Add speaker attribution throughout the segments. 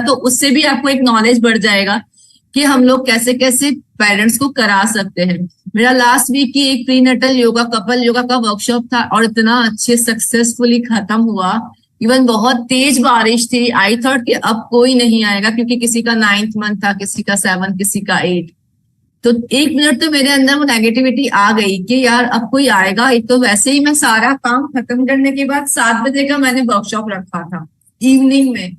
Speaker 1: तो उससे भी आपको एक नॉलेज बढ़ जाएगा कि हम लोग कैसे कैसे पेरेंट्स को करा सकते हैं। मेरा लास्ट वीक की एक प्रीनेटल योगा कपल योगा का वर्कशॉप था और इतना अच्छे सक्सेसफुली खत्म हुआ। इवन बहुत तेज बारिश थी। आई थॉट कि अब कोई नहीं आएगा, क्योंकि किसी का 9th मंथ था, किसी का 7, किसी का 8। तो 1 मिनट तो मेरे अंदर वो नेगेटिविटी आ गई कि यार अब कोई आएगा। एक तो वैसे ही मैं सारा काम खत्म करने के बाद 7 बजे का मैंने वर्कशॉप रखा था इवनिंग में,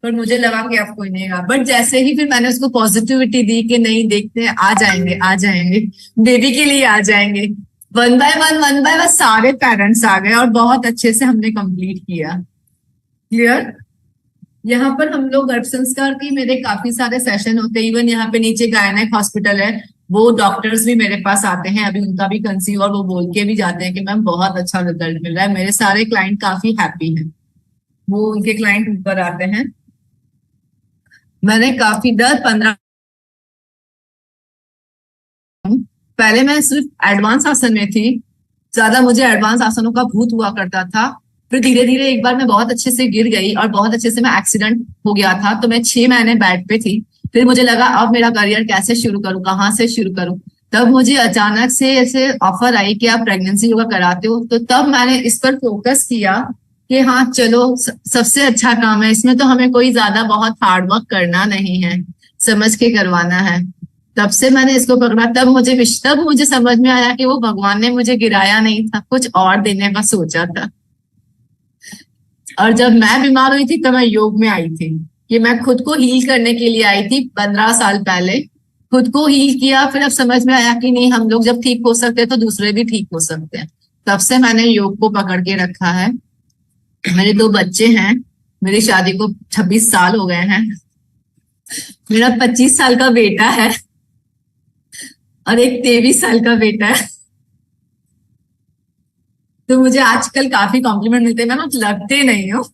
Speaker 1: पर मुझे लगा कि अब कोई नहीं आएगा। बट जैसे ही फिर मैंने उसको पॉजिटिविटी दी कि नहीं, देखते हैं, आ जाएंगे आ जाएंगे, बेबी के लिए आ जाएंगे। वन बाय वन सारे पेरेंट्स आ गए और बहुत अच्छे से हमने कंप्लीट किया। क्लियर? यहाँ पर हम लोग गर्भ संस्कार की मेरे काफी सारे सेशन होते हैं। इवन यहाँ पे नीचे गायनेक हॉस्पिटल है, वो डॉक्टर्स भी मेरे पास आते हैं, अभी उनका भी कंसीव, और वो बोल के भी जाते हैं कि मैम बहुत अच्छा रिजल्ट मिल रहा है। मेरे सारे क्लाइंट काफी हैप्पी हैं। वो उनके क्लाइंट ऊपर आते हैं। मैंने काफी 10-15 पहले मैं सिर्फ एडवांस आसन में थी, ज्यादा मुझे एडवांस आसनों का भूत हुआ करता था। फिर धीरे धीरे एक बार मैं बहुत अच्छे से गिर गई और बहुत अच्छे से मैं एक्सीडेंट हो गया था, तो मैं 6 महीने बेड पे थी। फिर मुझे लगा अब मेरा करियर कैसे शुरू करूं, कहाँ से शुरू करूं। तब मुझे अचानक से ऐसे ऑफर आई कि आप प्रेगनेंसी योगा कराते हो, तो तब मैंने इस पर फोकस किया कि हाँ चलो, सबसे अच्छा काम है, इसमें तो हमें कोई ज्यादा बहुत हार्ड वर्क करना नहीं है, समझ के करवाना है। तब से मैंने इसको पकड़ा। तब मुझे समझ में आया कि वो भगवान ने मुझे गिराया नहीं था, कुछ और देने का सोचा था। और जब मैं बीमार हुई थी तब मैं योग में आई थी कि मैं खुद को हील करने के लिए आई थी 15 साल पहले। खुद को हील किया, फिर अब समझ में आया कि नहीं, हम लोग जब ठीक हो सकते हैं तो दूसरे भी ठीक हो सकते हैं। तब से मैंने योग को पकड़ के रखा है। मेरे 2 बच्चे हैं, मेरी शादी को 26 साल हो गए हैं। मेरा 25 साल का बेटा है और एक 23 साल का बेटा है। तो मुझे आजकल काफी कॉम्प्लीमेंट मिलते हैं, मैं कुछ लगते नहीं हूँ।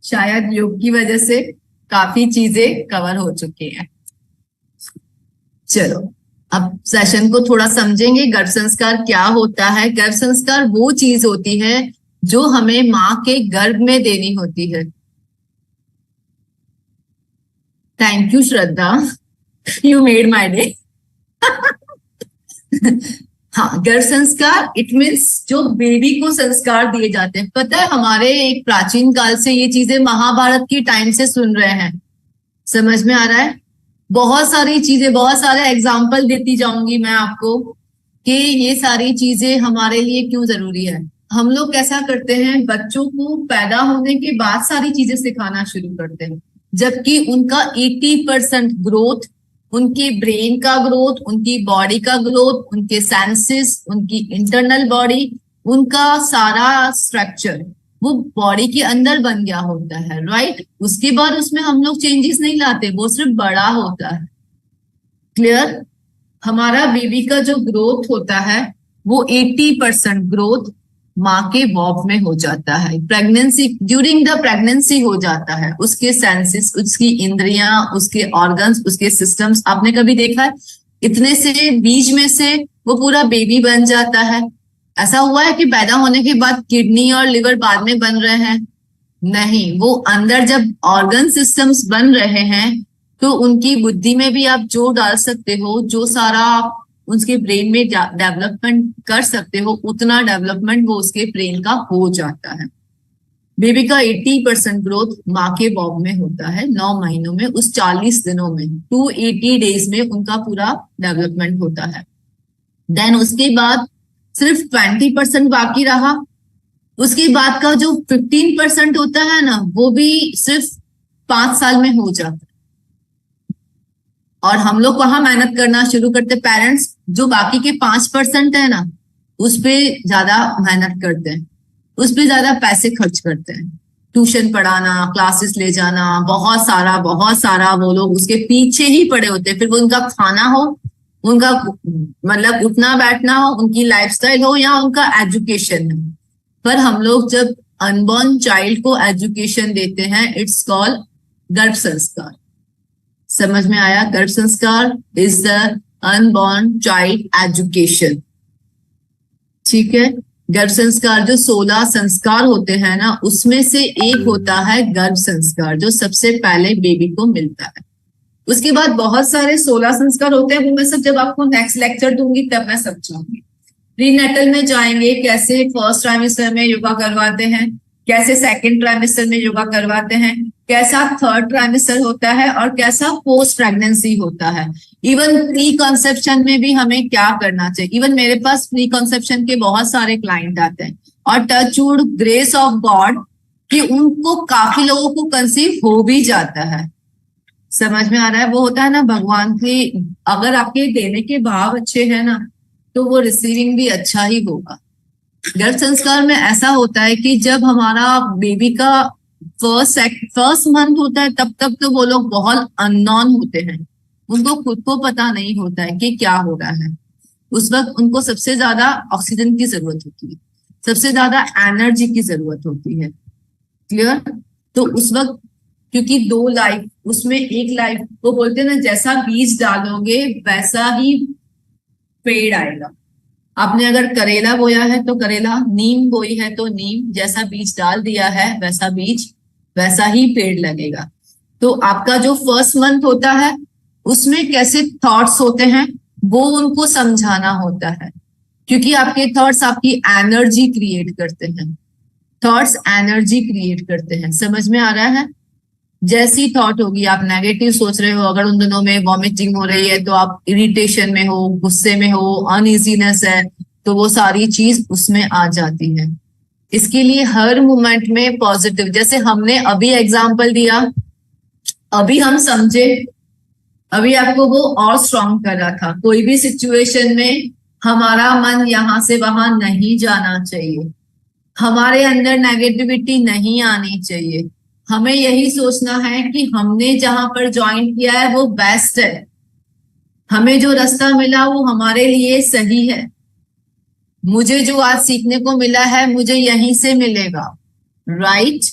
Speaker 1: शायद योग की वजह से काफी चीजें कवर हो चुकी हैं। चलो अब सेशन को थोड़ा समझेंगे। गर्भ संस्कार क्या होता है? गर्भ संस्कार वो चीज होती है जो हमें माँ के गर्भ में देनी होती है। Thank you Shraddha, you made my day. हाँ, गर्भ संस्कार इट मीन्स जो बेबी को संस्कार दिए जाते हैं। पता है, हमारे एक प्राचीन काल से ये चीजें महाभारत की टाइम से सुन रहे हैं। समझ में आ रहा है? बहुत सारी चीजें, बहुत सारे एग्जाम्पल देती जाऊंगी मैं आपको कि ये सारी चीजें हमारे लिए क्यों जरूरी है। हम लोग कैसा करते हैं, बच्चों को पैदा होने के बाद सारी चीजें सिखाना शुरू करते हैं, जबकि उनका 80% ग्रोथ, उनके ब्रेन का ग्रोथ, उनकी बॉडी का ग्रोथ, उनके सेंसेस, उनकी इंटरनल बॉडी, उनका सारा स्ट्रक्चर वो बॉडी के अंदर बन गया होता है, राइट। उसके बाद उसमें हम लोग चेंजेस नहीं लाते, वो सिर्फ बड़ा होता है। क्लियर? हमारा बेबी का जो ग्रोथ होता है वो 80% ग्रोथ माँ के बॉब में हो जाता है। प्रेगनेंसी, ड्यूरिंग द प्रेगनेंसी हो जाता है। उसके सेंसेस, उसकी इंद्रियां, उसके ऑर्गन्स, उसके सिस्टम्स, आपने कभी देखा है इतने से बीज में से वो पूरा बेबी बन जाता है? ऐसा हुआ है कि पैदा होने के बाद किडनी और लिवर बाद में बन रहे हैं? नहीं, वो अंदर जब ऑर्गन सिस्टम्स बन रहे हैं तो उनकी बुद्धि में भी आप जो डाल सकते हो, जो सारा उसके ब्रेन में डेवलपमेंट कर सकते हो, उतना डेवलपमेंट वो उसके ब्रेन का हो जाता है। बेबी का 80% ग्रोथ माँ के बॉब में होता है 9 महीनों में, उस 40 दिनों में, 280 डेज में उनका पूरा डेवलपमेंट होता है। देन उसके बाद सिर्फ 20% बाकी रहा। उसके बाद का जो 15% होता है ना, वो भी सिर्फ 5 साल में हो जाता है। और हम लोग वहां मेहनत करना शुरू करते, पेरेंट्स जो बाकी के 5% है ना, उस पे ज्यादा मेहनत करते हैं, उस पे ज्यादा पैसे खर्च करते हैं। ट्यूशन पढ़ाना, क्लासेस ले जाना, बहुत सारा वो लोग उसके पीछे ही पड़े होते हैं। फिर वो उनका खाना हो, उनका मतलब उठना बैठना हो, उनकी लाइफस्टाइल हो, या उनका एजुकेशन हो। पर हम लोग जब अनबॉर्न चाइल्ड को एजुकेशन देते हैं, इट्स कॉल्ड गर्भ संस्कार। समझ में आया? गर्भ संस्कार is the unborn child education. ठीक है, गर्भ संस्कार जो 16 संस्कार होते हैं ना, उसमें से एक होता है गर्भ संस्कार, जो सबसे पहले बेबी को मिलता है। उसके बाद बहुत सारे 16 संस्कार होते हैं, वो मैं सब जब आपको नेक्स्ट लेक्चर दूंगी तब मैं समझाऊंगी। प्रीनेटल में जाएंगे, कैसे फर्स्ट ट्राइमेस्टर में योगा करवाते हैं, कैसे सेकंड ट्राइमेस्टर में योगा करवाते हैं, कैसा थर्ड ट्राइमेस्टर होता है और कैसा पोस्ट प्रेगनेंसी होता है। इवन प्री कंसेप्शन में भी हमें क्या करना चाहिए। इवन मेरे पास प्री कंसेप्शन के बहुत सारे क्लाइंट आते हैं और टचवुड ग्रेस ऑफ गॉड कि उनको काफी लोगों को कंसीव हो भी जाता है। समझ में आ रहा है? वो होता है ना भगवान की, अगर आपके देने के भाव अच्छे हैं ना तो वो रिसीविंग भी अच्छा ही होगा। गर्भ संस्कार में ऐसा होता है कि जब हमारा बेबी का फर्स्ट मंथ होता है तब तक तो वो लोग बहुत अननोन होते हैं, उनको खुद को पता नहीं होता है कि क्या हो रहा है। उस वक्त उनको सबसे ज्यादा ऑक्सीजन की जरूरत होती है, सबसे ज्यादा एनर्जी की जरूरत होती है। क्लियर? तो उस वक्त क्योंकि 2 लाइफ, उसमें एक लाइफ को बोलते हैं ना, जैसा बीज डालोगे वैसा ही पेड़ आएगा। आपने अगर करेला बोया है तो करेला, नीम बोई है तो नीम, जैसा बीज डाल दिया है वैसा बीज वैसा ही पेड़ लगेगा। तो आपका जो फर्स्ट मंथ होता है उसमें कैसे थॉट्स होते हैं वो उनको समझाना होता है, क्योंकि आपके थॉट्स आपकी एनर्जी क्रिएट करते हैं। थॉट्स एनर्जी क्रिएट करते हैं। समझ में आ रहा है? जैसी थॉट होगी, आप नेगेटिव सोच रहे हो, अगर उन दिनों में वॉमिटिंग हो रही है तो आप इरिटेशन में हो, गुस्से में हो, अनइजीनेस है, तो वो सारी चीज उसमें आ जाती है। इसके लिए हर मोमेंट में पॉजिटिव, जैसे हमने अभी एग्जांपल दिया, अभी हम समझे, अभी आपको वो और स्ट्रॉन्ग कर रहा था। कोई भी सिचुएशन में हमारा मन यहाँ से वहां नहीं जाना चाहिए, हमारे अंदर नेगेटिविटी नहीं आनी चाहिए। हमें यही सोचना है कि हमने जहां पर ज्वाइन किया है वो बेस्ट है, हमें जो रास्ता मिला वो हमारे लिए सही है, मुझे जो आज सीखने को मिला है मुझे यहीं से मिलेगा। राइट?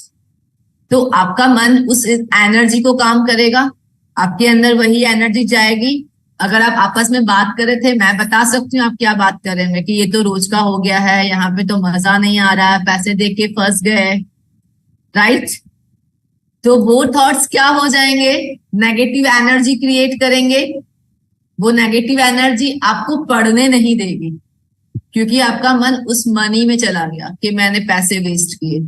Speaker 1: तो आपका मन उस एनर्जी को काम करेगा, आपके अंदर वही एनर्जी जाएगी। अगर आप आपस में बात कर रहे थे, मैं बता सकती हूँ आप क्या बात कर रहे हैं कि ये तो रोज का हो गया है, यहाँ पे तो मजा नहीं आ रहा है, पैसे दे के फंस गए। राइट? तो वो थॉट्स क्या हो जाएंगे? नेगेटिव एनर्जी क्रिएट करेंगे। वो नेगेटिव एनर्जी आपको पढ़ने नहीं देगी, क्योंकि आपका मन उस मनी में चला गया कि मैंने पैसे वेस्ट किए।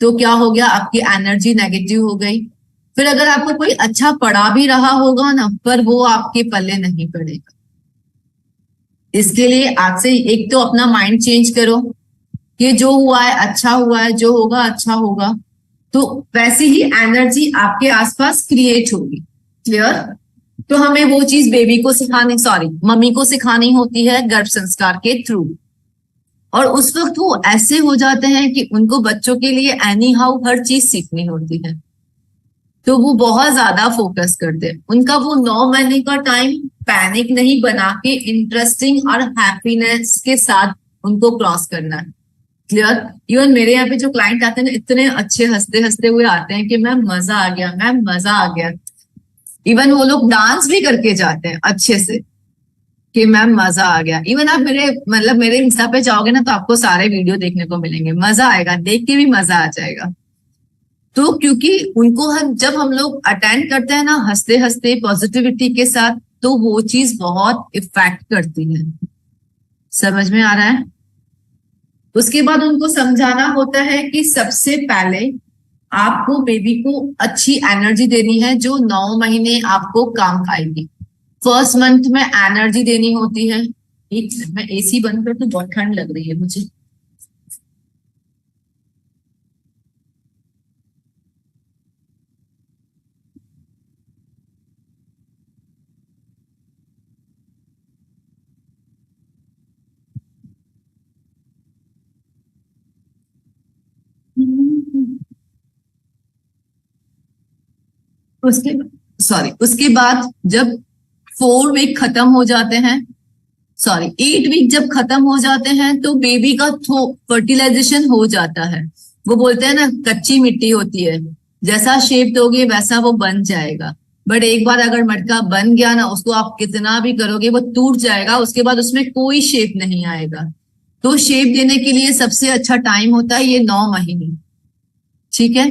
Speaker 1: तो क्या हो गया? आपकी एनर्जी नेगेटिव हो गई। फिर अगर आपको कोई अच्छा पढ़ा भी रहा होगा ना, पर वो आपके पल्ले नहीं पड़ेगा। इसके लिए आज से एक तो अपना माइंड चेंज करो कि जो हुआ है अच्छा हुआ है, जो होगा अच्छा होगा। तो वैसी ही एनर्जी आपके आसपास क्रिएट होगी। क्लियर? तो हमें वो चीज बेबी को सिखानी, मम्मी को सिखानी होती है गर्भ संस्कार के थ्रू। और उस वक्त वो ऐसे हो जाते हैं कि उनको बच्चों के लिए एनी हाउ हर चीज सीखनी होती है, तो वो बहुत ज्यादा फोकस करते हैं। उनका वो 9 महीने का टाइम पैनिक नहीं बना के इंटरेस्टिंग और हैप्पीनेस के साथ उनको क्रॉस करना है। क्लियर? इवन मेरे यहाँ पे जो क्लाइंट आते हैं ना, इतने अच्छे हंसते हंसते हुए आते हैं कि मैम मजा आ गया, मैम मजा आ गया। इवन वो लोग डांस भी करके जाते हैं अच्छे से कि मैम मजा आ गया। इवन आप मेरे इंस्टा पे जाओगे ना तो आपको सारे वीडियो देखने को मिलेंगे, मजा आएगा, देख के भी मजा आ जाएगा। तो क्योंकि उनको जब हम लोग अटेंड करते हैं ना हंसते हंसते पॉजिटिविटी के साथ, तो वो चीज बहुत इफेक्ट करती है। समझ में आ रहा है? उसके बाद उनको समझाना होता है कि सबसे पहले आपको बेबी को अच्छी एनर्जी देनी है जो 9 महीने आपको काम खाएगी। फर्स्ट मंथ में एनर्जी देनी होती है। एक मिनट, मैं एसी बंद कर दूं, बहुत ठंड लग रही है मुझे। उसके बाद जब 4 वीक खत्म हो जाते हैं, 8 वीक जब खत्म हो जाते हैं तो बेबी का फर्टिलाइजेशन हो जाता है। वो बोलते हैं ना कच्ची मिट्टी होती है, जैसा शेप दोगे वैसा वो बन जाएगा। बट एक बार अगर मटका बन गया ना, उसको आप कितना भी करोगे वो टूट जाएगा, उसके बाद उसमें कोई शेप नहीं आएगा। तो शेप देने के लिए सबसे अच्छा टाइम होता है ये 9 महीने, ठीक है।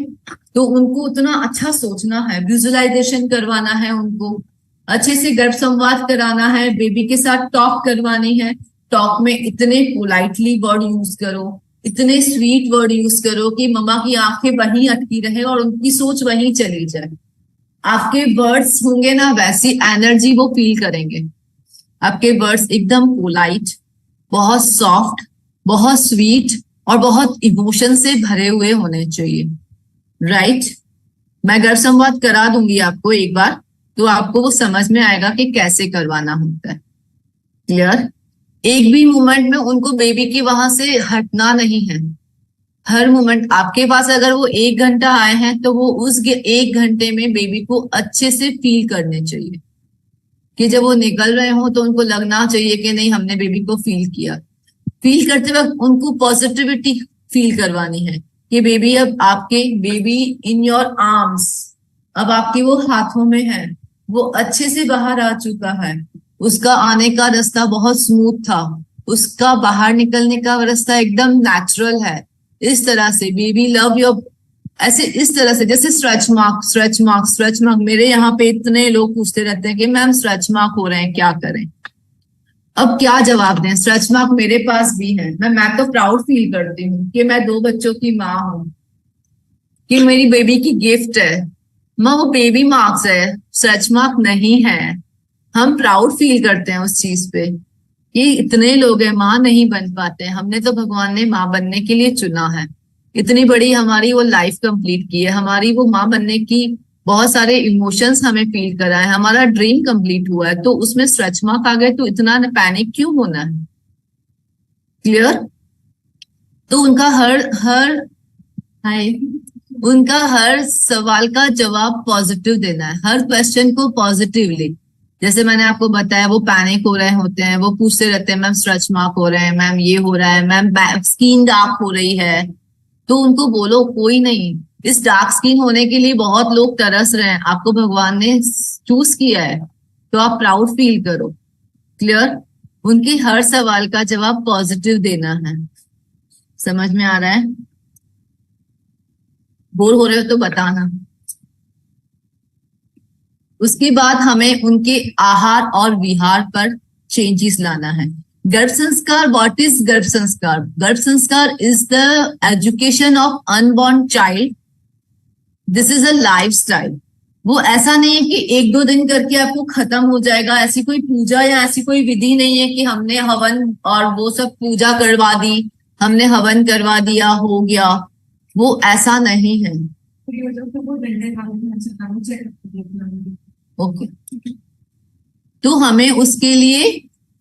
Speaker 1: तो उनको उतना अच्छा सोचना है, विजुअलाइजेशन करवाना है, उनको अच्छे से गर्भ संवाद कराना है, बेबी के साथ टॉक करवानी है। टॉक में इतने पोलाइटली वर्ड यूज करो, इतने स्वीट वर्ड यूज करो कि मम्मा की आंखें वहीं अटकी रहे और उनकी सोच वहीं चली जाए। आपके वर्ड्स होंगे ना, वैसी एनर्जी वो फील करेंगे। आपके वर्ड्स एकदम पोलाइट, बहुत सॉफ्ट, बहुत स्वीट और बहुत इमोशन से भरे हुए होने चाहिए, राइट। मैं गर्भ संवाद करा दूंगी आपको एक बार, तो आपको वो समझ में आएगा कि कैसे करवाना होता है। क्लियर। एक भी मोमेंट में उनको बेबी की वहां से हटना नहीं है। हर मोमेंट आपके पास अगर वो 1 घंटा आए हैं तो वो उस 1 घंटे में बेबी को अच्छे से फील करने चाहिए, कि जब वो निकल रहे हो तो उनको लगना चाहिए कि नहीं हमने बेबी को फील किया। फील करते वक्त उनको पॉजिटिविटी फील करवानी है कि बेबी अब आपके, बेबी इन योर आर्म्स, अब आपके वो हाथों में है, वो अच्छे से बाहर आ चुका है, उसका आने का रास्ता बहुत स्मूथ था, उसका बाहर निकलने का रास्ता एकदम नेचुरल है। इस तरह से बेबी लव योर, ऐसे इस तरह से जैसे stretch mark stretch mark stretch mark. मेरे यहाँ पे इतने लोग पूछते रहते हैं कि मैम स्ट्रेच मार्क हो रहे हैं, क्या करें। अब क्या जवाब दें, स्ट्रेच मार्क मेरे पास भी है। मैं तो प्राउड फील करती हूँ कि मैं 2 बच्चों की माँ हूँ, कि मेरी बेबी की गिफ्ट है। माँ वो बेबी मार्क्स है, स्ट्रेच मार्क नहीं है। हम प्राउड फील करते हैं उस चीज पे कि इतने लोग हैं माँ नहीं बन पाते, हमने तो भगवान ने माँ बनने के लिए चुना है। इतनी बड़ी हमारी वो लाइफ कंप्लीट की है, हमारी वो माँ बनने की बहुत सारे इमोशंस हमें फील करा है, हमारा ड्रीम कंप्लीट हुआ है, तो उसमें स्ट्रेच मार्क आ गए तो इतना पैनिक क्यों होना है। क्लियर। तो उनका उनका हर सवाल का जवाब पॉजिटिव देना है, हर क्वेश्चन को पॉजिटिवली। जैसे मैंने आपको बताया वो पैनिक हो रहे होते हैं, वो पूछते रहते हैं मैम स्ट्रेच मार्क हो रहे हैं, मैम ये हो रहा है, मैम स्किन डार्क हो रही है। तो उनको बोलो कोई नहीं, इस डार्क स्किन होने के लिए बहुत लोग तरस रहे हैं, आपको भगवान ने चूज किया है, तो आप प्राउड फील करो। क्लियर। उनके हर सवाल का जवाब पॉजिटिव देना है। समझ में आ रहा है। बोर हो रहे हो तो बताना। उसके बाद हमें उनके आहार और विहार पर चेंजेस लाना है। गर्भ संस्कार, व्हाट इज गर्भ संस्कार? गर्भ संस्कार is the education of unborn child. This is a lifestyle. वो ऐसा नहीं है कि 1-2 दिन करके आपको खत्म हो जाएगा। ऐसी कोई पूजा या ऐसी कोई विधि नहीं है कि हमने हवन और वो सब पूजा करवा दी, हमने हवन करवा दिया हो गया, वो ऐसा नहीं है। ओके। तो हमें उसके लिए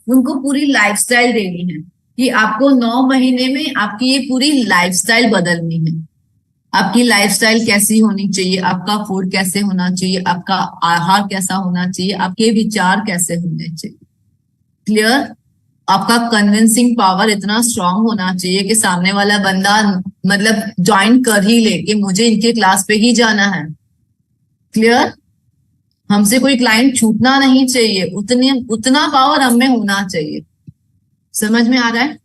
Speaker 1: उनको पूरी लाइफस्टाइल देनी है कि आपको 9 महीने में आपकी ये पूरी लाइफस्टाइल बदलनी है। आपकी लाइफस्टाइल कैसी होनी चाहिए, आपका फूड कैसे होना चाहिए, आपका आहार कैसा होना चाहिए, आपके विचार कैसे होने चाहिए। क्लियर। आपका कन्विंसिंग पावर इतना स्ट्रांग होना चाहिए कि सामने वाला बंदा मतलब ज्वाइन कर ही ले कि मुझे इनके क्लास पे ही जाना है। क्लियर। हमसे कोई क्लाइंट छूटना नहीं चाहिए, उतना पावर हमें होना चाहिए। समझ में आ रहा है।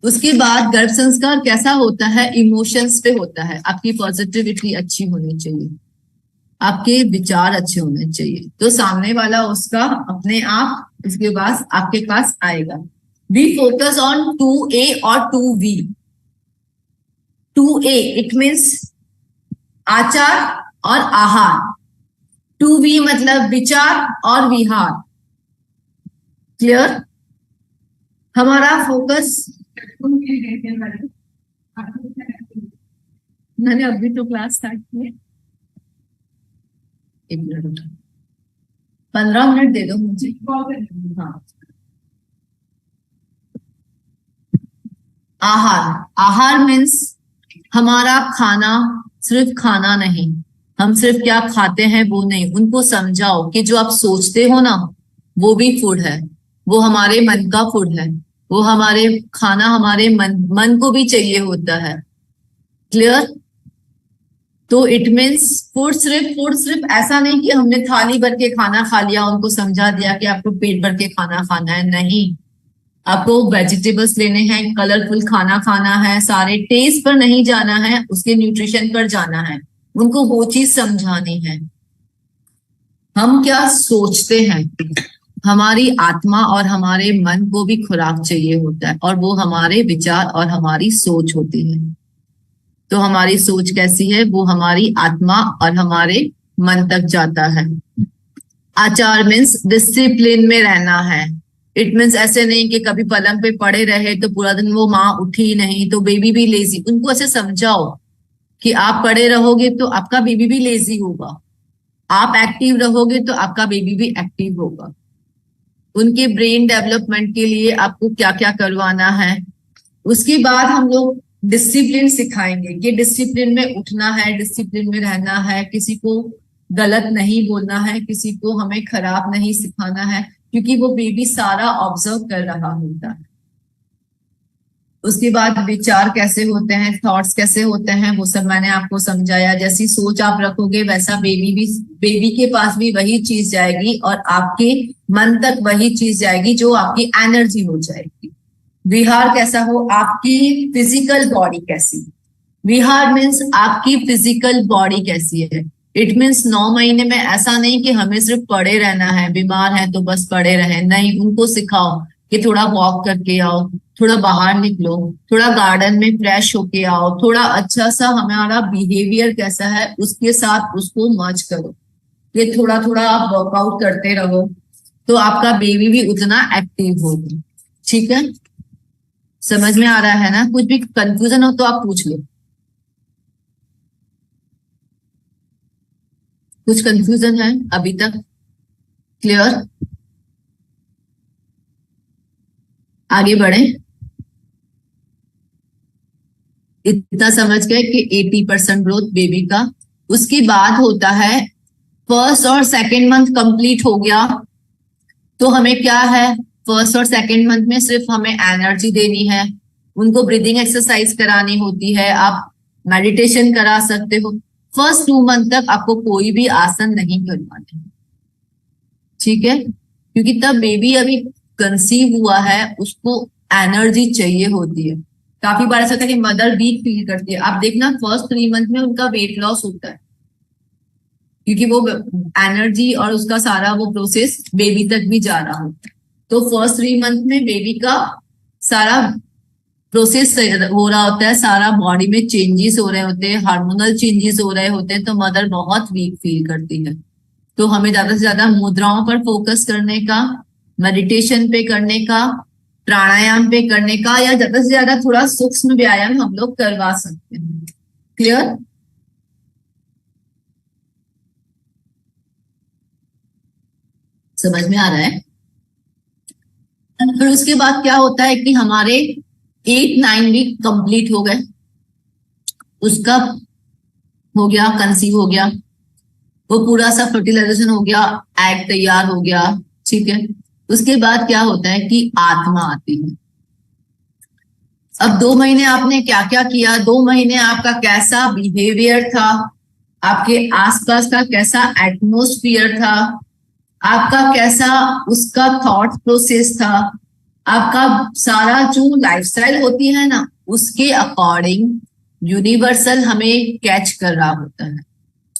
Speaker 1: उसके बाद गर्भ संस्कार कैसा होता है, इमोशंस पे होता है। आपकी पॉजिटिविटी अच्छी होनी चाहिए, आपके विचार अच्छे होने चाहिए, तो सामने वाला उसका अपने आप इसके बाद आपके पास आएगा। वी फोकस ऑन 2A और 2V। 2A इट मीन्स आचार और आहार, 2V मतलब विचार और विहार। क्लियर। हमारा फोकस, मैंने अभी तो क्लास स्टार्ट की है। 1 मिनट, 15 मिनट दे दो मुझे। हाँ। आहार, आहार मीन्स हमारा खाना सिर्फ खाना नहीं, हम सिर्फ क्या खाते हैं वो नहीं। उनको समझाओ कि जो आप सोचते हो ना वो भी फूड है, वो हमारे मन का फूड है, वो हमारे खाना हमारे मन को भी चाहिए होता है। क्लियर। तो इट मीन्स फूड सिर्फ ऐसा नहीं कि हमने थाली भर के खाना खा लिया, उनको समझा दिया कि आपको पेट भर के खाना खाना है, नहीं। आपको वेजिटेबल्स लेने हैं, कलरफुल खाना खाना है, सारे टेस्ट पर नहीं जाना है, उसके न्यूट्रिशन पर जाना है, उनको वो चीज समझानी है। हम क्या सोचते हैं, हमारी आत्मा और हमारे मन को भी खुराक चाहिए होता है, और वो हमारे विचार और हमारी सोच होती है। तो हमारी सोच कैसी है, वो हमारी आत्मा और हमारे मन तक जाता है। आचार मीन्स डिसिप्लिन में रहना है। इट मीन्स ऐसे नहीं कि कभी पलंग पे पड़े रहे तो पूरा दिन वो माँ उठी नहीं तो बेबी भी लेजी। उनको ऐसे समझाओ कि आप पड़े रहोगे तो आपका बेबी भी लेजी होगा, आप एक्टिव रहोगे तो आपका बेबी भी एक्टिव होगा। उनके ब्रेन डेवलपमेंट के लिए आपको क्या क्या करवाना है। उसके बाद हम लोग डिसिप्लिन सिखाएंगे कि डिसिप्लिन में उठना है, डिसिप्लिन में रहना है, किसी को गलत नहीं बोलना है, किसी को हमें खराब नहीं सिखाना है, क्योंकि वो बेबी सारा ऑब्जर्व कर रहा होता है। उसके बाद विचार कैसे होते हैं, थॉट्स कैसे होते हैं, वो सब मैंने आपको समझाया। जैसी सोच आप रखोगे वैसा बेबी के पास भी वही चीज जाएगी और आपके मन तक वही चीज जाएगी जो आपकी एनर्जी हो जाएगी। विहार कैसा हो, आपकी फिजिकल बॉडी कैसी। विहार मीन्स आपकी फिजिकल बॉडी कैसी है। इट मीन्स 9 महीने में ऐसा नहीं कि हमें सिर्फ पड़े रहना है, बीमार है तो बस पड़े रहे, नहीं, उनको सिखाओ कि थोड़ा वॉक करके आओ, थोड़ा बाहर निकलो, थोड़ा गार्डन में फ्रेश होके आओ, थोड़ा अच्छा सा हमारा बिहेवियर कैसा है उसके साथ उसको मर्ज करो। ये थोड़ा थोड़ा आप वर्कआउट करते रहो तो आपका बेबी भी उतना एक्टिव होगा। ठीक है, समझ में आ रहा है ना? कुछ भी कंफ्यूजन हो तो आप पूछ लो। कुछ कंफ्यूजन है अभी तक? क्लियर? आगे बढ़े। इतना समझ गए कि 80% ग्रोथ बेबी का। उसके बाद होता है फर्स्ट और सेकेंड मंथ कंप्लीट हो गया तो हमें क्या है, फर्स्ट और सेकेंड मंथ में सिर्फ हमें एनर्जी देनी है, उनको ब्रीदिंग एक्सरसाइज करानी होती है, आप मेडिटेशन करा सकते हो। फर्स्ट 2 मंथ तक आपको कोई भी आसन नहीं करवाना है, ठीक है? क्योंकि तब बेबी अभी कंसीव हुआ है, उसको एनर्जी चाहिए होती है। काफी बार ऐसा होता है कि मदर वीक फील करती है। आप देखना फर्स्ट 3 मंथ में उनका वेट लॉस होता है क्योंकि वो एनर्जी और उसका सारा वो प्रोसेस बेबी तक भी जा रहा होता है। तो फर्स्ट 3 मंथ में बेबी का सारा प्रोसेस हो रहा होता है, सारा बॉडी में चेंजेस हो रहे होते हैं, हार्मोनल चेंजेस हो रहे होते हैं, तो मदर बहुत वीक फील करती है। तो हमें ज्यादा से ज्यादा मुद्राओं पर फोकस करने का, मेडिटेशन पे करने का, प्राणायाम पे करने का, या ज्यादा से ज्यादा थोड़ा सूक्ष्म व्यायाम हम लोग करवा सकते हैं। क्लियर? समझ में आ रहा है? फिर उसके बाद क्या होता है कि हमारे 8-9 वीक कंप्लीट हो गए, उसका हो गया, कंसीव हो गया, वो पूरा सा फर्टिलाइजेशन हो गया, एग तैयार हो गया, ठीक है? उसके बाद क्या होता है कि आत्मा आती है। अब 2 महीने आपने क्या क्या किया, 2 महीने आपका कैसा बिहेवियर था, आपके आसपास का कैसा एटमोस्फियर था, आपका कैसा उसका थॉट प्रोसेस था, आपका सारा जो लाइफस्टाइल होती है ना, उसके अकॉर्डिंग यूनिवर्सल हमें कैच कर रहा होता है।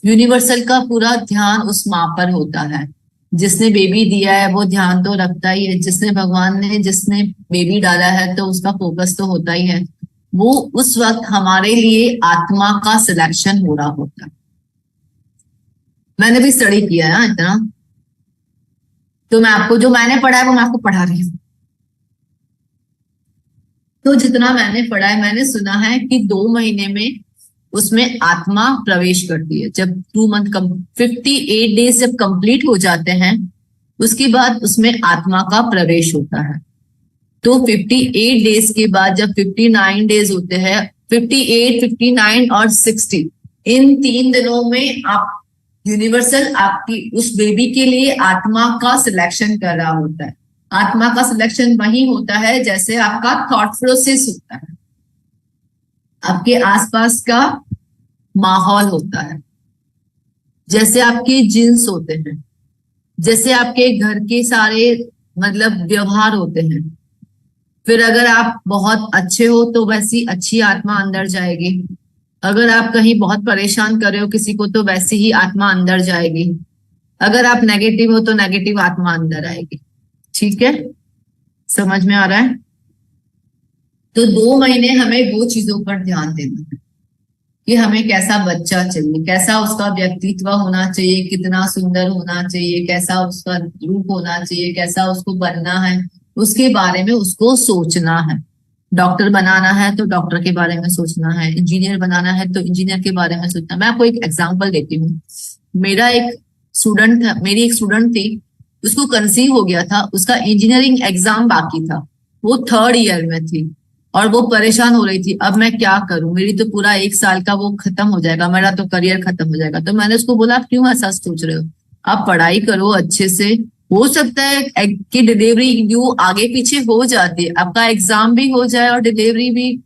Speaker 1: यूनिवर्सल का पूरा ध्यान उस माँ पर होता है। जिसने बेबी दिया है वो ध्यान तो रखता ही है, जिसने बेबी डाला है तो उसका फोकस तो होता ही है। वो उस वक्त हमारे लिए आत्मा का सिलेक्शन हो रहा होता है। मैंने भी स्टडी किया है इतना, तो मैं आपको जो मैंने पढ़ा है वो मैं आपको पढ़ा रही हूँ। तो जितना मैंने पढ़ा है, मैंने सुना है कि 2 महीने में उसमें आत्मा प्रवेश करती है। जब 2 मंथ 58 डेज जब कंप्लीट हो जाते हैं, उसके बाद उसमें आत्मा का प्रवेश होता है। तो 58 डेज के बाद जब 59 डेज होते हैं, 58, 59 और 60, इन 3 दिनों में आप यूनिवर्सल आपकी उस बेबी के लिए आत्मा का सिलेक्शन कर रहा होता है। आत्मा का सिलेक्शन वही होता है जैसे आपका थॉट प्रोसेस होता है, आपके आसपास का माहौल होता है, जैसे आपके जीन्स होते हैं, जैसे आपके घर के सारे मतलब व्यवहार होते हैं, फिर अगर आप बहुत अच्छे हो तो वैसी अच्छी आत्मा अंदर जाएगी। अगर आप कहीं बहुत परेशान कर रहे हो किसी को तो वैसी ही आत्मा अंदर जाएगी। अगर आप नेगेटिव हो तो नेगेटिव आत्मा अंदर आएगी। ठीक है, समझ में आ रहा है? तो 2 महीने हमें वो चीजों पर ध्यान देना है कि हमें कैसा बच्चा चाहिए, कैसा उसका व्यक्तित्व होना चाहिए, कितना सुंदर होना चाहिए, कैसा उसका रूप होना चाहिए, कैसा उसको बनना है, उसके बारे में उसको सोचना है। डॉक्टर बनाना है तो डॉक्टर के बारे में सोचना है, इंजीनियर बनाना है तो इंजीनियर के बारे में सोचना है। मैं आपको एक एग्जांपल देती हूँ। मेरा एक स्टूडेंट था, मेरी एक स्टूडेंट थी, उसको कंसीव हो गया था, उसका इंजीनियरिंग एग्जाम बाकी था, वो 3rd ईयर में थी और वो परेशान हो रही थी, अब मैं क्या करूं, मेरी तो पूरा 1 साल का वो खत्म हो जाएगा, मेरा तो करियर खत्म हो जाएगा। तो मैंने उसको बोला आप क्यों ऐसा सोच रहे हो, आप पढ़ाई करो अच्छे से, हो सकता है कि डिलीवरी ड्यू आगे पीछे हो जाती है, आपका एग्जाम भी हो जाए और डिलीवरी भी।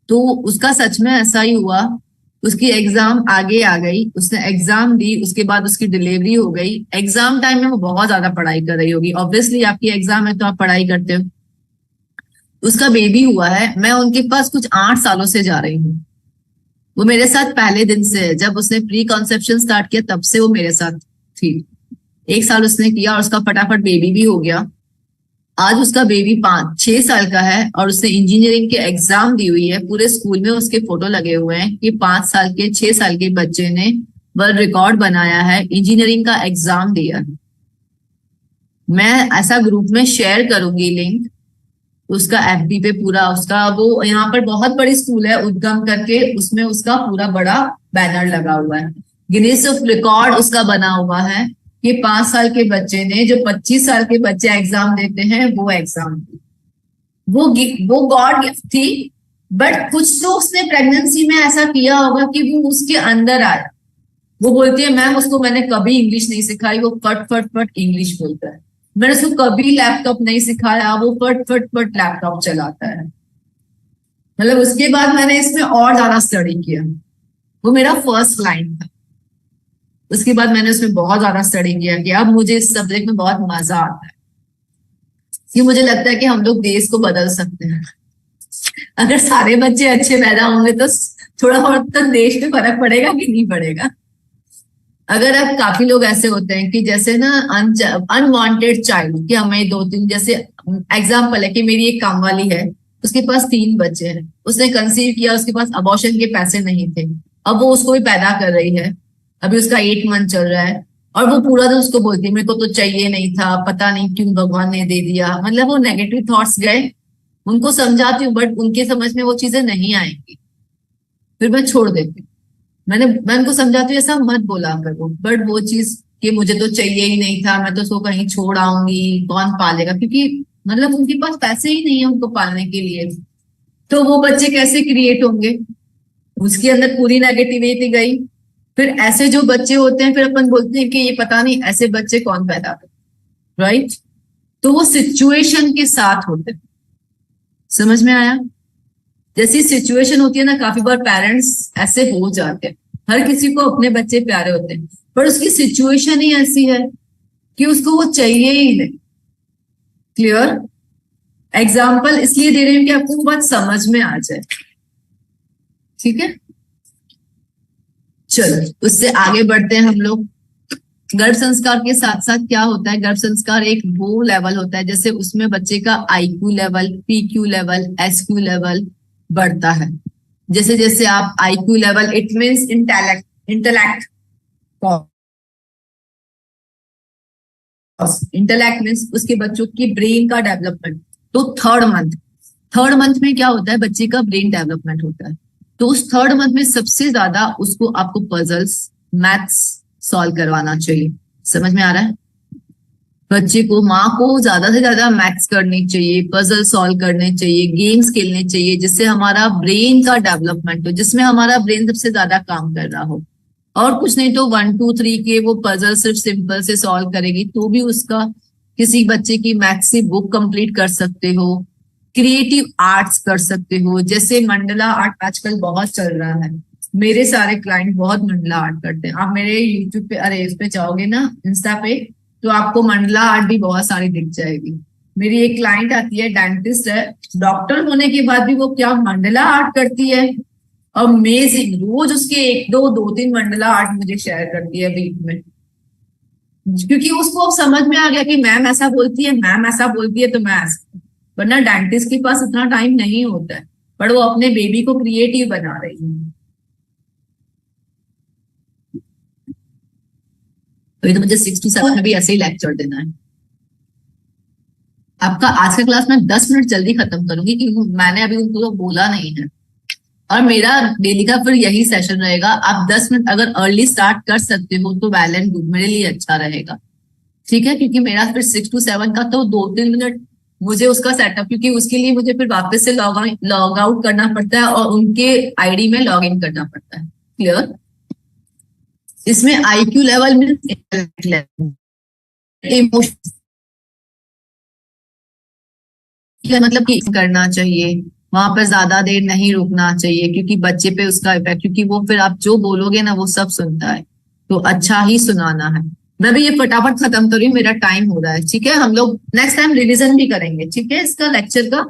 Speaker 1: तो उसका सच में ऐसा ही हुआ, उसकी एग्जाम आगे आ गई, उसने एग्जाम दी, उसके बाद उसकी डिलीवरी हो गई। एग्जाम टाइम में वो बहुत ज्यादा पढ़ाई कर रही होगी, ऑब्वियसली आपकी एग्जाम है तो आप पढ़ाई करते हो। उसका बेबी हुआ है, मैं उनके पास कुछ 8 सालों से जा रही हूँ। वो मेरे साथ पहले दिन से है, जब उसने प्री कॉन्सेप्शन स्टार्ट किया तब से वो मेरे साथ थी। 1 साल उसने किया और उसका फटाफट बेबी भी हो गया। आज उसका बेबी 5-6 साल का है और उसने इंजीनियरिंग के एग्जाम दी हुई है। पूरे स्कूल में उसके फोटो लगे हुए हैं कि 5 साल के 6 साल के बच्चे ने वर्ल्ड रिकॉर्ड बनाया है, इंजीनियरिंग का एग्जाम दिया है। मैं ऐसा ग्रुप में शेयर करूंगी लिंक उसका, एफबी पे पूरा उसका, वो यहाँ पर बहुत बड़ी स्कूल है उद्गम करके, उसमें उसका पूरा बड़ा बैनर लगा हुआ है, गिनीज ऑफ रिकॉर्ड उसका बना हुआ है कि 5 साल के बच्चे ने, जो 25 साल के बच्चे एग्जाम देते हैं वो एग्जाम दी। वो गॉड गिफ्ट थी, बट कुछ तो उसने प्रेगनेंसी में ऐसा किया होगा कि वो उसके अंदर आया। वो बोलती है मैम उसको मैंने कभी इंग्लिश नहीं सिखाई, वो फट फट फट इंग्लिश बोलता है। मैंने उसको कभी लैपटॉप नहीं सिखाया, वो फट फट फट लैपटॉप चलाता है। मतलब उसके बाद मैंने इसमें और ज्यादा स्टडी किया, वो मेरा फर्स्ट लाइन था। उसके बाद मैंने उसमें बहुत ज्यादा स्टडी किया कि अब मुझे इस सब्जेक्ट में बहुत मजा आता है, कि मुझे लगता है कि हम लोग देश को बदल सकते हैं। अगर सारे बच्चे अच्छे पैदा होंगे तो थोड़ा बहुत तो देश में फर्क पड़ेगा कि नहीं पड़ेगा। अगर अब काफी लोग ऐसे होते हैं कि जैसे ना अनवांटेड चाइल्ड, कि हमें 2-3, जैसे एग्जाम्पल है कि मेरी एक काम वाली है, उसके पास 3 बच्चे हैं, उसने कंसीव किया, उसके पास अबॉर्शन के पैसे नहीं थे, अब वो उसको भी पैदा कर रही है, अभी उसका 8 मंथ चल रहा है, और वो पूरा दिन उसको बोलती है मेरे को तो चाहिए नहीं था, पता नहीं क्यों भगवान ने दे दिया। मतलब वो नेगेटिव थॉट्स गए, उनको समझाती हूँ बट उनके समझ में वो चीजें नहीं आएंगी, फिर मैं छोड़ देती हूँ। मैं उनको समझाती हूँ ऐसा मत बोला करो, बट वो चीज कि मुझे तो चाहिए ही नहीं था, मैं तो उसको कहीं छोड़ आऊंगी, कौन पालेगा, क्योंकि मतलब उनके पास पैसे ही नहीं है उनको पालने के लिए। तो वो बच्चे कैसे क्रिएट होंगे, उसके अंदर पूरी नेगेटिविटी गई। फिर ऐसे जो बच्चे होते हैं, फिर अपन बोलते हैं कि ये पता नहीं ऐसे बच्चे कौन पैदा कर, राइट? तो वो सिचुएशन के साथ होते हैं। समझ में आया? जैसी सिचुएशन होती है ना, काफी बार पेरेंट्स ऐसे हो जाते हैं, हर किसी को अपने बच्चे प्यारे होते हैं, पर उसकी सिचुएशन ही ऐसी है कि उसको वो चाहिए ही नहीं। क्लियर? एग्जाम्पल इसलिए दे रही हूँ कि आपको वो बात समझ में आ जाए। ठीक है, चलो उससे आगे बढ़ते हैं हम लोग। गर्भ संस्कार के साथ साथ क्या होता है, गर्भ संस्कार एक वो लेवल होता है जैसे उसमें बच्चे का IQ level, PQ level, SQ level बढ़ता है। जैसे जैसे आप IQ level, it means intellect, intellect means उसके बच्चों की ब्रेन का डेवलपमेंट। तो थर्ड मंथ में क्या होता है, बच्चे का ब्रेन डेवलपमेंट होता है। तो उस 3rd मंथ में सबसे ज्यादा उसको आपको पजल्स, मैथ्स सॉल्व करवाना चाहिए। समझ में आ रहा है? बच्चे को, माँ को ज्यादा से ज्यादा मैथ्स करनी चाहिए, पजल सॉल्व करने चाहिए, गेम्स खेलने चाहिए, जिससे हमारा ब्रेन का डेवलपमेंट हो, जिसमें हमारा ब्रेन सबसे ज्यादा काम कर रहा हो। और कुछ नहीं तो 1 2 3 के वो पजल सिर्फ सिंपल से सॉल्व करेगी तो भी उसका, किसी बच्चे की मैथ्स से बुक कंप्लीट कर सकते हो। क्रिएटिव आर्ट्स कर सकते हो, जैसे मंडला आर्ट आजकल बहुत चल रहा है, मेरे सारे क्लाइंट बहुत मंडला आर्ट करते हैं। आप मेरे यूट्यूब पे, अरे इस पे जाओगे ना, इंस्टा पे, तो आपको मंडला आर्ट भी बहुत सारी दिख जाएगी। मेरी एक क्लाइंट आती है, डेंटिस्ट है, डॉक्टर होने के बाद भी वो क्या मंडला आर्ट करती है, अमेजिंग। रोज उसके दो तीन मंडला आर्ट मुझे शेयर करती है वीक में, क्योंकि उसको समझ में आ गया कि मैम ऐसा बोलती है, मैम ऐसा बोलती है तो मैं ऐसा। वरना डेंटिस्ट के पास इतना टाइम नहीं होता है, पर वो अपने बेबी को क्रिएटिव बना रही है। तो मुझे 6 to 7 में भी ऐसे ही लेक्चर देना है। आपका आज का क्लास मैं 10 मिनट जल्दी खत्म करूंगी, क्योंकि मैंने अभी उनको बोला नहीं है, और मेरा डेली का फिर यही सेशन रहेगा। आप 10 मिनट अगर अर्ली स्टार्ट कर सकते हो तो वेल एंड गुड, मेरे लिए अच्छा रहेगा, ठीक है। क्योंकि मेरा फिर 6 to 7 का तो 2-3 मिनट मुझे उसका सेटअप, क्योंकि उसके लिए मुझे फिर वापस से लॉग आउट करना पड़ता है और उनके आईडी में लॉग इन करना पड़ता है। क्लियर? इसमें IQ लेवल में इमोशन, मतलब कि करना चाहिए, वहां पर ज्यादा देर नहीं रुकना चाहिए, क्योंकि बच्चे पे उसका इफेक्ट, क्योंकि वो फिर आप जो बोलोगे ना वो सब सुनता है, तो अच्छा ही सुनाना है। मैं भी ये फटाफट खत्म कर रही हूँ, मेरा टाइम हो रहा है, ठीक है। हम लोग नेक्स्ट टाइम रिवीजन भी करेंगे, ठीक है, इसका लेक्चर का।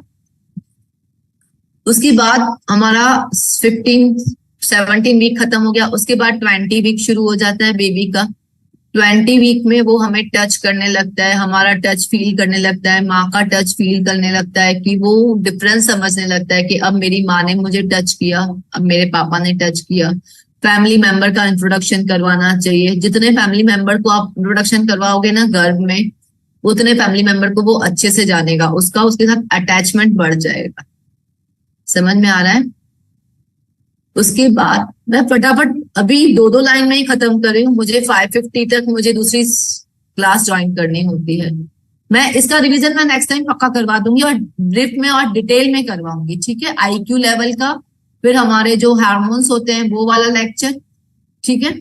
Speaker 1: उसके बाद हमारा 17 वीक खत्म हो गया, उसके बाद 20 वीक शुरू हो जाता है बेबी का। 20 वीक में वो हमें टच करने लगता है, हमारा टच फील करने लगता है, माँ का टच फील करने लगता है, कि वो डिफरेंस समझने लगता है कि अब मेरी माँ ने मुझे टच किया, अब मेरे पापा ने टच किया। फैमिली मेंबर का इंट्रोडक्शन करवाना चाहिए, जितने फैमिली मेंबर को आप इंट्रोडक्शन करवाओगे ना गर्भ में, उतने फैमिली मेंबर को वो अच्छे से जानेगा, उसका उसके साथ अटैचमेंट बढ़ जाएगा। समझ में आ रहा है? उसके बाद मैं फटाफट अभी 2-2 लाइन में ही खत्म कर रही हूँ, मुझे 5:50 तक मुझे दूसरी क्लास ज्वाइन करनी होती है। मैं इसका रिवीजन मैं नेक्स्ट टाइम पक्का करवा दूंगी, और ब्रीफ में और डिटेल में करवाऊंगी, ठीक है। IQ लेवल का, फिर हमारे जो हार्मोन्स होते हैं वो वाला लेक्चर, ठीक है।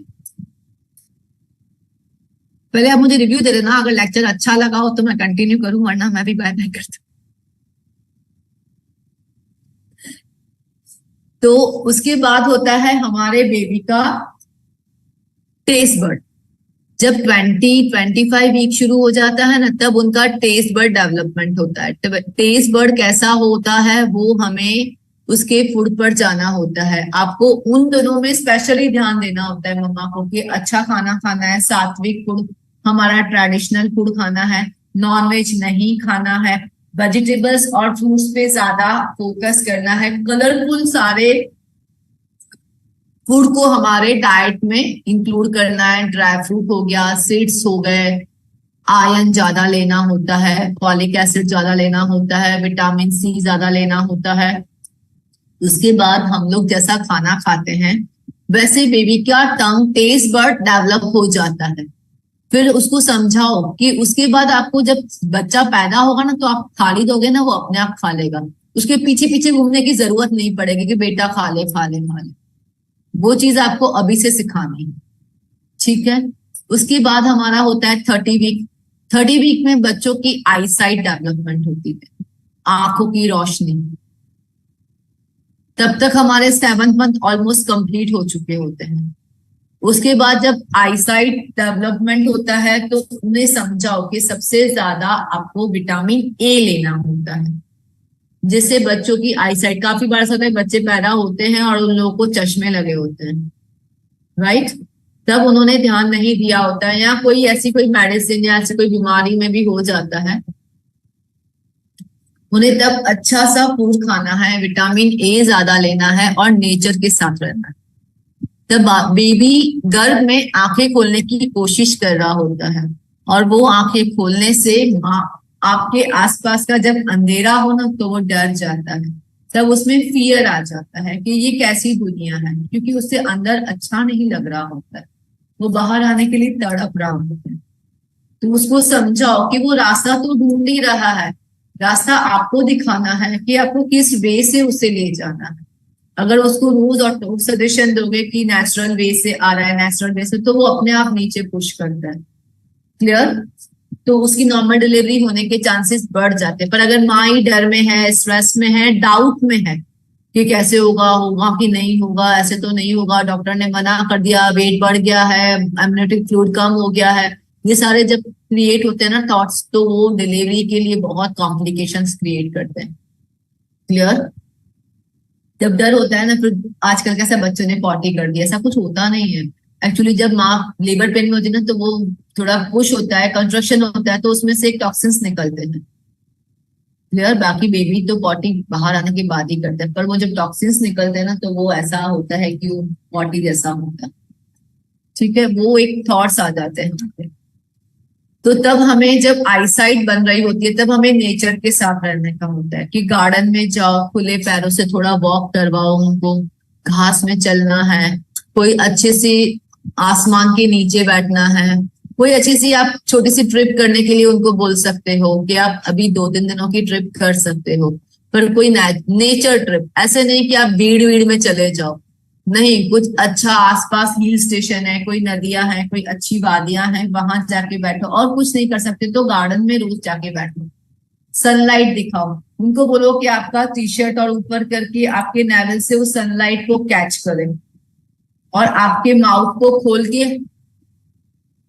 Speaker 1: पहले आप मुझे रिव्यू दे देना, अगर लेक्चर अच्छा लगा हो तो मैं कंटिन्यू करूँ, वरना मैं भी बाय बाय करती हूँ। तो उसके बाद होता है हमारे बेबी का टेस्ट बर्ड। जब 20-25 वीक शुरू हो जाता है ना, तब उनका टेस्ट बर्ड डेवलपमेंट होता है। टेस्ट बर्ड कैसा होता है वो हमें उसके फूड पर जाना होता है। आपको उन दोनों में स्पेशली ध्यान देना होता है मम्मा को, कि अच्छा खाना खाना है, सात्विक फूड, हमारा ट्रेडिशनल फूड खाना है, नॉनवेज नहीं खाना है, वेजिटेबल्स और फ्रूट्स पे ज्यादा फोकस करना है, कलरफुल सारे फूड को हमारे डाइट में इंक्लूड करना है। ड्राई फ्रूट हो गया, सीड्स हो गए, आयरन ज्यादा लेना होता है, फॉलिक एसिड ज्यादा लेना होता है, विटामिन C ज्यादा लेना होता है। उसके बाद हम लोग जैसा खाना खाते हैं वैसे बेबी का टंग टेस्ट बर्ड डेवलप हो जाता है। फिर उसको समझाओ कि उसके बाद आपको जब बच्चा पैदा होगा ना, तो आप थाली दोगे ना, वो अपने आप खा लेगा, उसके पीछे पीछे घूमने की जरूरत नहीं पड़ेगी कि बेटा खा ले खा ले खा ले। वो चीज आपको अभी से सिखानी है, ठीक है। उसके बाद हमारा होता है 30 वीक। 30 वीक में बच्चों की आई साइट डेवलपमेंट होती है, आंखों की रोशनी। तब तक हमारे 7th मंथ ऑलमोस्ट कंप्लीट हो चुके होते हैं। उसके बाद जब आई साइट डेवलपमेंट होता है तो उन्हें समझाओ कि सबसे ज्यादा आपको विटामिन A लेना होता है, जिससे बच्चों की आई साइट, काफी बार ऐसा होता है बच्चे पैदा होते हैं और उन लोगों को चश्मे लगे होते हैं, राइट। तब उन्होंने ध्यान नहीं दिया होता है, या कोई ऐसी कोई मेडिसिन या ऐसी कोई बीमारी में भी हो जाता है। उन्हें तब अच्छा सा फूड खाना है, विटामिन A ज्यादा लेना है और नेचर के साथ रहना है। तब बेबी गर्भ में आंखें खोलने की कोशिश कर रहा होता है, और वो आंखें खोलने से आपके आसपास का जब अंधेरा हो ना, तो वो डर जाता है, तब उसमें फियर आ जाता है कि ये कैसी दुनिया है, क्योंकि उससे अंदर अच्छा नहीं लग रहा होता है, वो बाहर आने के लिए तड़प रहा होता है। तो उसको समझाओ कि वो रास्ता तो ढूंढ ही रहा है, रास्ता आपको दिखाना है कि आपको किस वे से उसे ले जाना है। अगर उसको रूल्स और सजेशन दोगे कि नेचुरल वे से आ रहा है, नेचुरल वे से, तो वो अपने आप नीचे पुश करता है। क्लियर? तो उसकी नॉर्मल डिलीवरी होने के चांसेस बढ़ जाते हैं। पर अगर माँ ही डर में है, स्ट्रेस में है, डाउट में है कि कैसे होगा, होगा कि नहीं होगा, ऐसे तो नहीं होगा, डॉक्टर ने मना कर दिया, वेट बढ़ गया है, एमनियोटिक फ्लूइड कम हो गया है, ये सारे जब क्रिएट होते हैं ना थॉट्स, तो वो डिलीवरी के लिए बहुत कॉम्प्लिकेशंस क्रिएट करते हैं। क्लियर? जब डर होता है ना, फिर आजकल कैसे बच्चों ने पॉटी कर दिया, ऐसा कुछ होता नहीं है। एक्चुअली जब माँ लेबर पेन में होती है ना, तो वो थोड़ा पुश होता है, कंट्रक्शन होता है, तो उसमें से टॉक्सिन्स निकलते हैं। क्लियर? बाकी बेबी तो पॉटी बाहर आने के बाद ही करते हैं, पर वो जब टॉक्सिन्स निकलते हैं ना, तो वो ऐसा होता है कि वो पॉटी जैसा होता है। ठीक है, वो एक थॉट्स आ जाते हैं। तो तब हमें जब आईसाइट बन रही होती है, तब हमें नेचर के साथ रहने का होता है कि गार्डन में जाओ, खुले पैरों से थोड़ा वॉक करवाओ उनको, घास में चलना है, कोई अच्छे से आसमान के नीचे बैठना है, कोई अच्छी सी आप छोटी सी ट्रिप करने के लिए उनको बोल सकते हो कि आप अभी 2-3 दिनों की ट्रिप कर सकते हो, पर कोई नेचर ट्रिप, ऐसे नहीं कि आप भीड़ भीड़ में चले जाओ, नहीं, कुछ अच्छा आसपास हिल स्टेशन है, कोई नदियां हैं, कोई अच्छी वादियां हैं, वहां जाके बैठो। और कुछ नहीं कर सकते तो गार्डन में रोज जाके बैठो, सनलाइट दिखाओ उनको, बोलो कि आपका टी शर्ट और ऊपर करके आपके नेवल से वो सनलाइट को कैच करें, और आपके माउथ को खोल के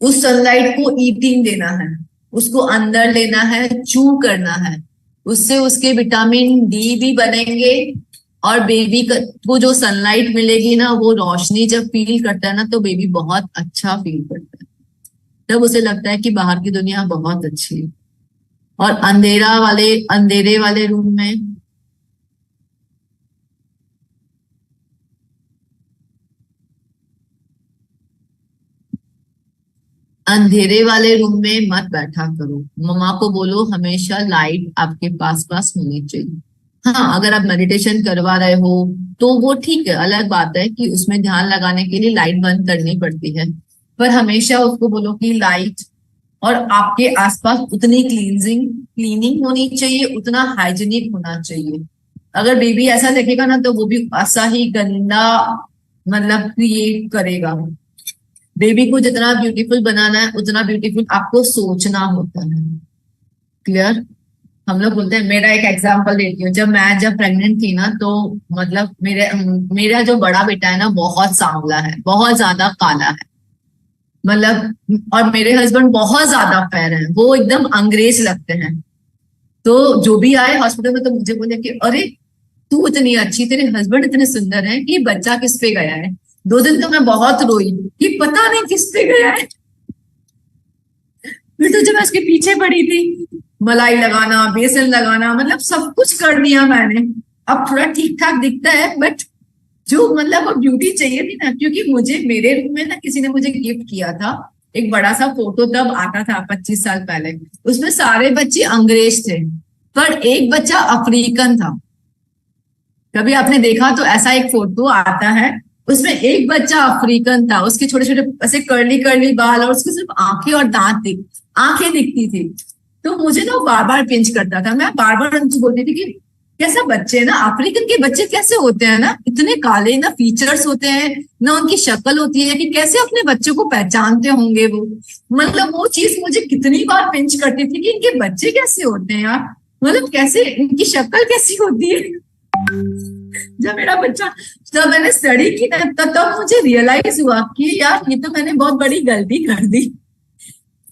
Speaker 1: उस सनलाइट को ईटिंग देना है, उसको अंदर लेना है, चू करना है, उससे उसके विटामिन डी भी बनेंगे, और बेबी को जो सनलाइट मिलेगी ना, वो रोशनी जब फील करता है ना, तो बेबी बहुत अच्छा फील करता है, तब उसे लगता है कि बाहर की दुनिया बहुत अच्छी है। और अंधेरे वाले रूम में, अंधेरे वाले रूम में मत बैठा करो। मम्मा को बोलो हमेशा लाइट आपके पास पास होनी चाहिए। हाँ, अगर आप मेडिटेशन करवा रहे हो तो वो ठीक है, अलग बात है कि उसमें ध्यान लगाने के लिए लाइट बंद करनी पड़ती है, पर हमेशा उसको बोलो कि लाइट और आपके आसपास उतनी क्लीनिंग होनी चाहिए, उतना हाइजीनिक होना चाहिए। अगर बेबी ऐसा देखेगा ना, तो वो भी ऐसा ही गंदा मतलब क्रिएट करेगा। बेबी को जितना ब्यूटीफुल बनाना है, उतना ब्यूटीफुल आपको सोचना होता है। क्लियर? हम लोग बोलते हैं, मेरा एक एग्जांपल देती हूँ, जब प्रेग्नेंट थी ना, तो मतलब मेरा जो बड़ा बेटा है ना, बहुत सांवला है, बहुत ज्यादा काला है, मतलब, और मेरे हस्बैंड बहुत ज्यादा फेयर है, वो एकदम अंग्रेज लगते हैं। तो जो भी आए हॉस्पिटल में, तो मुझे बोले कि अरे तू इतनी अच्छी, तेरे हस्बैंड इतने सुंदर है, कि बच्चा किस पे गया है। 2 दिन तो मैं बहुत रोई कि पता नहीं किस पे गया है। फिर तो जब मैं उसके पीछे पड़ी थी, मलाई लगाना, बेसन लगाना, मतलब सब कुछ कर दिया मैंने। अब थोड़ा ठीक ठाक दिखता है, बट जो मतलब ब्यूटी चाहिए थी ना, क्योंकि मुझे मेरे रूम में ना किसी ने मुझे गिफ्ट किया था एक बड़ा सा फोटो, तब आता था 25 साल पहले, उसमें सारे बच्चे अंग्रेज थे, पर एक बच्चा अफ्रीकन था। कभी आपने देखा तो ऐसा एक फोटो आता है, उसमें एक बच्चा अफ्रीकन था, उसके छोटे छोटे ऐसे कर्ली कर्ली बाल, और उसके सिर्फ आंखें और आंखें दिखती थी। तो मुझे ना बार बार पिंच करता था, मैं बार बार उनसे बोलती थी कि कैसा बच्चे ना, अफ्रीकन के बच्चे कैसे होते हैं ना, इतने काले ना फीचर्स होते हैं ना, उनकी शक्ल होती है, कि कैसे अपने बच्चों को पहचानते होंगे वो। मतलब वो चीज मुझे कितनी बार पिंच करती थी कि इनके बच्चे कैसे होते हैं यार, मतलब कैसे इनकी शक्ल कैसी होती है। जब मेरा बच्चा, जब मैंने स्टडी की तब मुझे रियलाइज हुआ कि यार ये तो मैंने बहुत बड़ी गलती कर दी,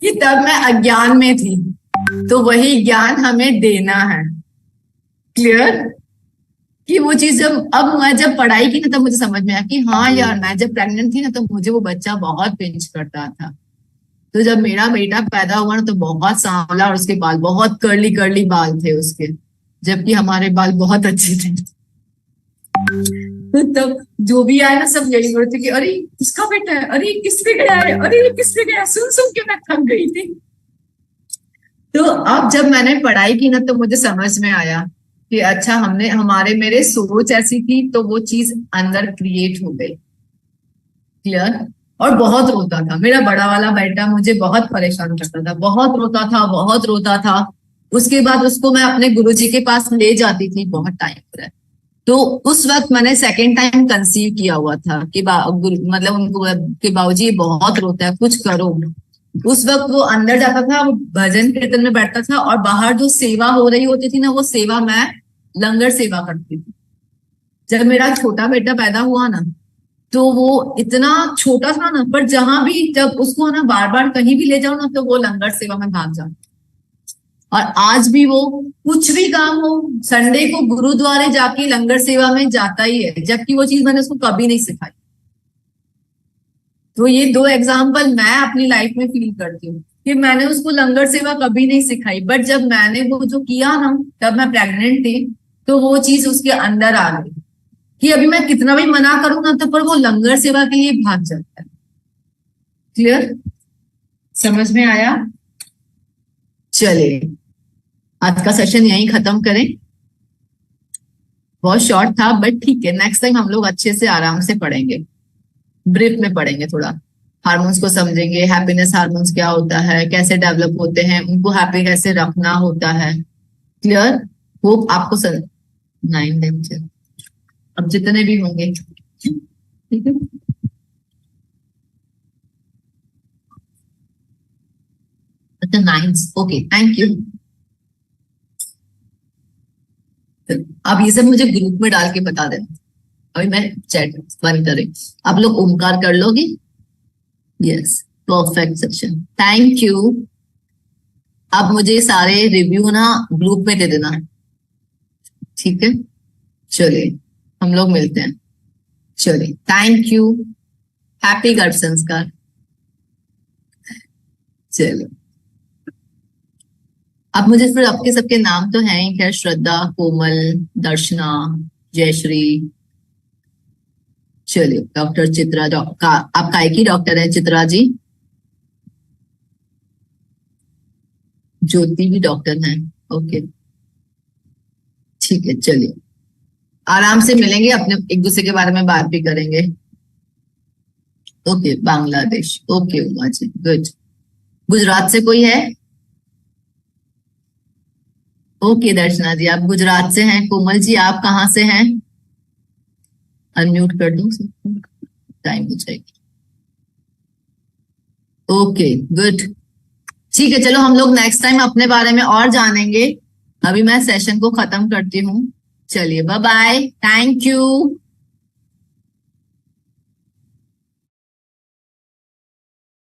Speaker 1: कि तब मैं अज्ञान में थी, तो वही ज्ञान हमें देना है। क्लियर? कि वो चीज अब मैं जब पढ़ाई की ना, तब मुझे समझ में आया कि हाँ यार, मैं जब प्रेग्नेंट थी ना, तो मुझे वो बच्चा बहुत पिंच करता था। तो जब मेरा बेटा पैदा हुआ ना, तो बहुत सांवला, और उसके बाल बहुत कर्ली कर्ली बाल थे उसके, जबकि हमारे बाल बहुत अच्छे थे। तो तब जो भी आया ना, सब यही बोलते कि अरे किसका बेटा है, अरे किस पे गया है, अरे किस पे गया है, सुन सुन के मैं थक गई थी। तो अब जब मैंने पढ़ाई की ना, तो मुझे समझ में आया कि अच्छा, मेरे सोच ऐसी थी, तो वो चीज अंदर क्रिएट हो गई। क्लियर? और बहुत रोता था मेरा बड़ा वाला बेटा, मुझे बहुत परेशान करता था, बहुत रोता था, बहुत रोता था। उसके बाद उसको मैं अपने गुरुजी के पास ले जाती थी बहुत टाइम पर। तो उस वक्त मैंने सेकेंड टाइम कंसीव किया हुआ था कि मतलब उनको कि बाबूजी बहुत रोता है, कुछ करो। उस वक्त वो अंदर जाता था, वो भजन कीर्तन में बैठता था, और बाहर जो सेवा हो रही होती थी ना, वो सेवा मैं लंगर सेवा करती थी। जब मेरा छोटा बेटा पैदा हुआ ना, तो वो इतना छोटा था ना, पर जहां भी जब उसको ना बार बार कहीं भी ले जाओ ना, तो वो लंगर सेवा में भाग जाता। और आज भी वो कुछ भी काम हो, संडे को गुरुद्वारे जाके लंगर सेवा में जाता ही है, जबकि वो चीज मैंने उसको कभी नहीं सिखाई। तो ये दो एग्जाम्पल मैं अपनी लाइफ में फील करती हूँ कि मैंने उसको लंगर सेवा कभी नहीं सिखाई, बट जब मैंने वो जो किया ना, तब मैं प्रेग्नेंट थी, तो वो चीज उसके अंदर आ गई कि अभी मैं कितना भी मना करूं ना, तो पर वो लंगर सेवा के लिए भाग जाता है। क्लियर? समझ में आया? चलिए आज का सेशन यहीं खत्म करें। बहुत शॉर्ट था बट ठीक है, नेक्स्ट टाइम हम लोग अच्छे से आराम से पढ़ेंगे, ब्रीफ में पढ़ेंगे, थोड़ा हार्मोन्स को समझेंगे, हैप्पीनेस हार्मोन्स क्या होता है, कैसे डेवलप होते हैं, उनको हैप्पी कैसे रखना होता है। क्लियर? वो आपको 9 लेक्चर अब जितने भी होंगे, ठीक है। अच्छा 9, ओके, थैंक यू। आप ये सब मुझे ग्रुप में डाल के बता देना, अभी मैं चैट बंद करें। आप लोग ओमकार कर लोगे? Yes, perfect section, thank you. अब मुझे सारे रिव्यू ना ग्रुप में दे देना, ठीक है। चलिए हम लोग मिलते हैं। चलिए, थैंक यू, हैप्पी गर्भ संस्कार। चलो अब मुझे फिर आपके सबके नाम तो हैं ही, खैर, श्रद्धा, कोमल, दर्शना, जयश्री। चलिए डॉक्टर चित्रा, आप काय की डॉक्टर है चित्रा जी? ज्योति भी डॉक्टर हैं, ओके, ठीक है। चलिए आराम से मिलेंगे, अपने एक दूसरे के बारे में बात भी करेंगे। Okay, Bangladesh, okay Uma ji, good. Gujarat से कोई है? ओके दर्शना जी, आप गुजरात से हैं। कोमल जी आप कहाँ से हैं? अनम्यूट कर दूं? टाइम हो जाएगी। ओके गुड, ठीक है। चलो हम लोग नेक्स्ट टाइम अपने बारे में और जानेंगे। अभी मैं सेशन को खत्म करती हूँ। चलिए बाय बाय, थैंक यू।